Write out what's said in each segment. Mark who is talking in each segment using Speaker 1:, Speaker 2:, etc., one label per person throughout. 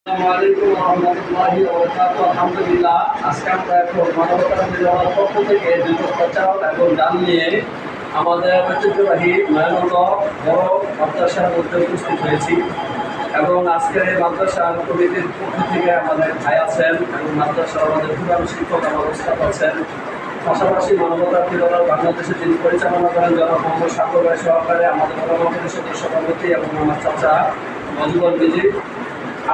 Speaker 1: আসসালামু আলাইকুম রহমতুল্লাহি ওয়া বারাকাতুহু। আলহামদুলিল্লাহ, আজকে আমরা এখন মানবতার বিজয়ের পক্ষ থেকে দ্রুত প্রচার এবং গান নিয়ে আমাদের ঐতিহ্যবাহী নয়নত বড় মাদ্রাসার মধ্যে উপস্থিত হয়েছি এবং আজকের এই মাদ্রাসার কমিটির পক্ষ থেকে আমাদের ভাই আছেন এবং মাদ্রাসার আমাদের প্রধান শিক্ষক আমার ওস্তাদ আছেন। পাশাপাশি মানবতার বিজয় বাংলাদেশে যিনি পরিচালনা করেন জনাব মোহাম্মদ সাগর ভাই সহকারে আমাদের ওলামা পরিষদের সভাপতি এবং আমার চাচা মজিবুর বিজি।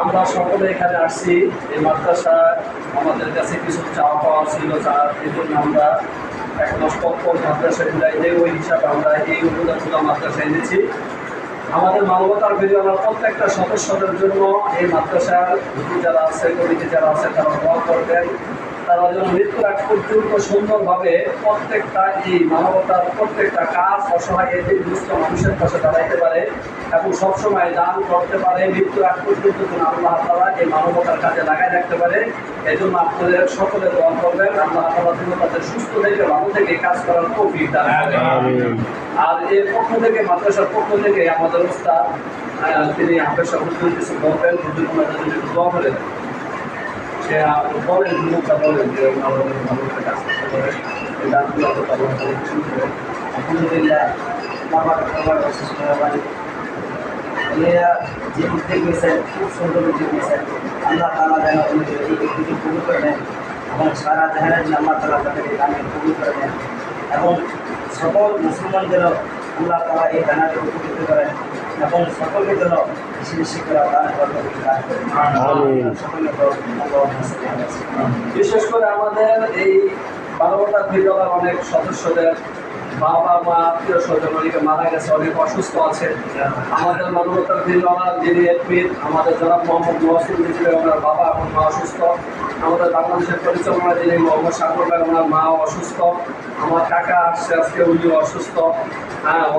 Speaker 1: আমরা সকলে এখানে আসছি এই মাদ্রাসা আমাদের কাছে কিছু চাওয়া পাওয়া ছিল, যার এই জন্য আমরা এক মাস পর মাদ্রাসা বিদায় দেয়, ওই হিসাবে আমরা এই অনুদানগুলো মাদ্রাসায় এনেছি। আমাদের মানবতার বিজয়ের প্রত্যেকটা সদস্যদের জন্য এই মাদ্রাসার যারা আছে কমিটি যারা আছে তারা দোয়া করবেন, তারা যেন মৃত্যুর আগ পর্যন্ত সুন্দরভাবে প্রত্যেকটা এই মানবতার প্রত্যেকটা কাজ অসহায় এদের দুস্থ মানুষের পাশে দাঁড়াইতে পারে এবং সবসময় দান করতে পারে। মৃত্যুর আগ পর্যন্ত যেন আল্লাহ তাআলা এই মানবতার কাজে লাগাই রাখতে পারে। এই জন্য আপনাদের সকলে দোয়া করবেন, আল্লাহ তাআলা যেন তাদের সুস্থ থেকে ভালো থেকে কাজ করার তৌফিক দান করেন। আর এর পক্ষ থেকে মাদ্রাসার পক্ষ থেকে আমাদের ওস্তাদ তিনি হাফেজ সাহেব কিছু বলবেন, দোয়া করেন। সে বলেন মুখটা বলেন যে আমাদের মানুষের কাজ করতে পারে এই দানগুলো
Speaker 2: আলহামদুলিল্লাহ এরা যে উদ্যোগ নিয়েছেন খুব সুন্দর উদ্যোগ নিয়েছেন। আল্লাহ তাআলা যেন এই ব্যক্তিকে কবুল করে নেন এবং সারা জাহানের জন্য আল্লাহ তাআলা তাদেরকে দানে কবুল করে নেন এবং সকল মুসলমান যেন আল্লাহ তাআলা এই দানাকে উপকৃত করেন এবং সকলকে যেন বেশি বেশি করে দান করতে দান করেন। সকলকে
Speaker 1: বিশেষ করে আমাদের এই মানবতার বিজয়ের অনেক সদস্যদের বাবা মা আত্মীয় স্বজন অনেকে মারা গেছে, অনেক অসুস্থ আছে। আমাদের মানবতার বিজয় যিনি এডমিট আমাদের জনাব মোহাম্মদ মহসিন হিসেবে ওনার বাবা এবং মা অসুস্থ। আমাদের বাংলাদেশের পরিচালনায় যিনি মোহাম্মদ সাগর ভাই ওনার মা অসুস্থ। আমার কাকা আসছে আজকে, উনিও অসুস্থ।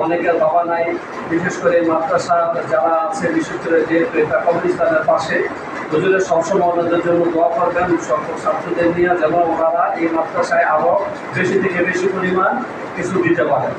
Speaker 1: অনেকের বাবা নাই। বিশেষ করে এই মাদ্রাসা যারা আছে, বিশেষ করে যেহেতু এটা কবরস্থানের পাশে, হুজুরের সবসময় ওনাদের জন্য দোয়া করবেন সকল ছাত্রদের নিয়ে, যেন ওনারা এই মাদ্রাসায় আরও বেশি থেকে বেশি পরিমাণ কিছু দিতে পারেন।